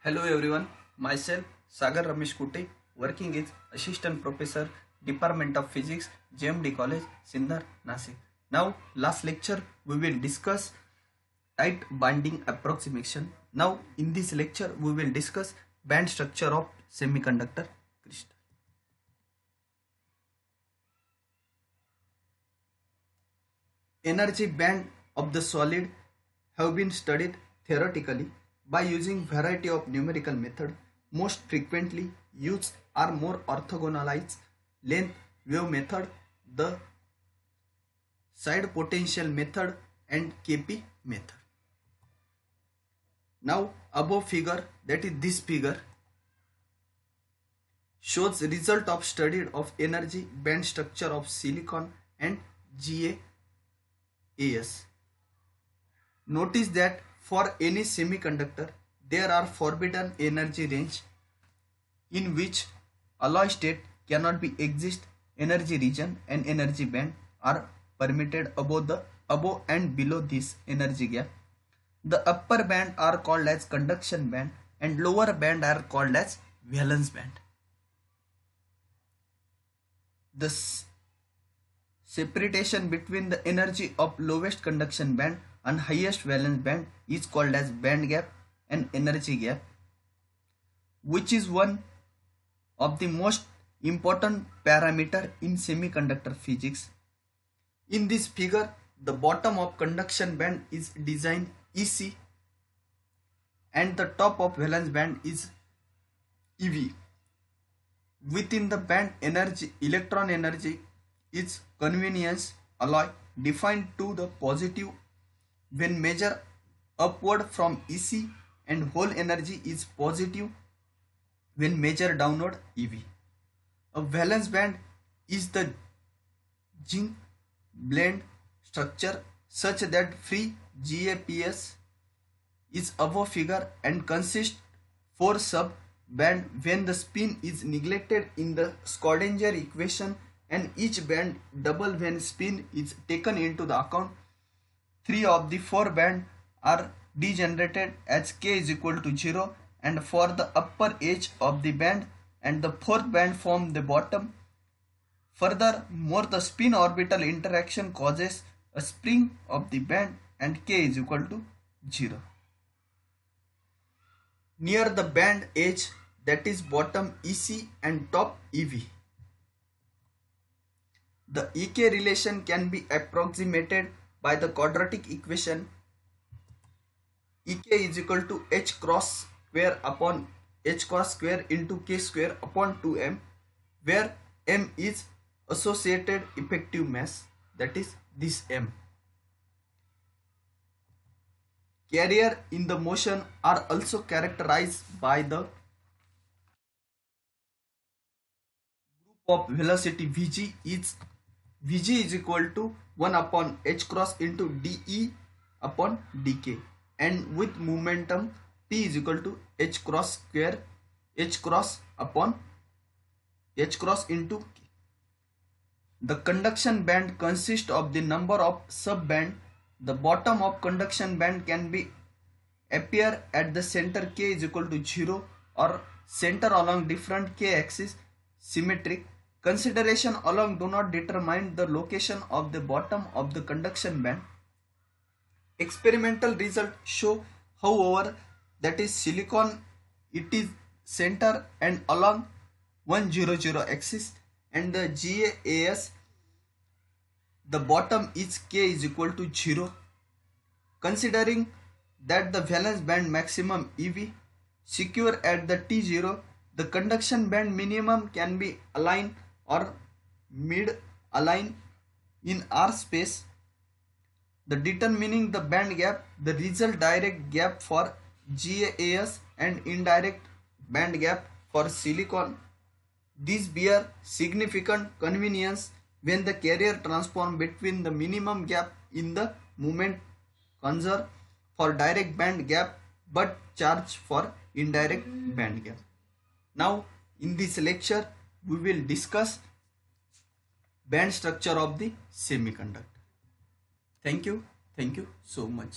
Hello everyone, myself Sagar Ramesh Kute, working as Assistant Professor, Department of Physics, JMD College, Sindhar, Nasik. Now, last lecture we will discuss tight binding approximation. Now, in this lecture we will discuss band structure of semiconductor crystal. Energy band of the solid have been studied theoretically by using variety of numerical method. Most frequently used are more orthogonalized length wave method, the side potential method and KP method. Now above figure, that is this figure, shows result of study of energy band structure of silicon and GaAs. Notice that for any semiconductor there are forbidden energy range in which alloy state cannot be exist. Energy region and energy band are permitted above and below this energy gap. The upper band are called as conduction band and lower band are called as valence band. The separation between the energy of lowest conduction band and highest valence band is called as band gap and energy gap, which is one of the most important parameter in semiconductor physics. In this figure, the bottom of conduction band is designed EC and the top of valence band is EV. Within the band energy, electron energy is convenience alloy defined to the positive when measured upward from EC, and whole energy is positive when measured downward EV. A valence band is the zinc blend structure such that free GaPs is above figure and consists 4 sub band when the spin is neglected in the Schrödinger equation, and each band double when spin is taken into the account. 3 of the 4 band are degenerated as k is equal to 0 and for the upper edge of the band, and the 4th band from the bottom. Furthermore, the spin orbital interaction causes a spring of the band and k is equal to 0. Near the band edge, that is bottom EC and top EV, the EK relation can be approximated by the quadratic equation EK is equal to h cross square upon h cross square into k square upon 2m, where m is associated effective mass, that is this m. Carrier in the motion are also characterized by the group of velocity Vg is equal to 1 upon h cross into dE upon dk, and with momentum P is equal to h cross square h cross upon h cross into k. The conduction band consists of the number of sub band. The bottom of conduction band can be appear at the center k is equal to 0 or center along different k axis symmetric. Consideration along do not determine the location of the bottom of the conduction band. Experimental results show, however, that is silicon it is center and along 100 axis, and the GaAs the bottom is k is equal to 0. Considering that the valence band maximum EV secure at the T0, the conduction band minimum can be aligned or mid align in R space. The determining the band gap, the result direct gap for GaAs and indirect band gap for silicon. These bear significant convenience when the carrier transform between the minimum gap in the moment conserve for direct band gap but charge for indirect band gap. Now in this lecture we will discuss band structure of the semiconductor. Thank you so much.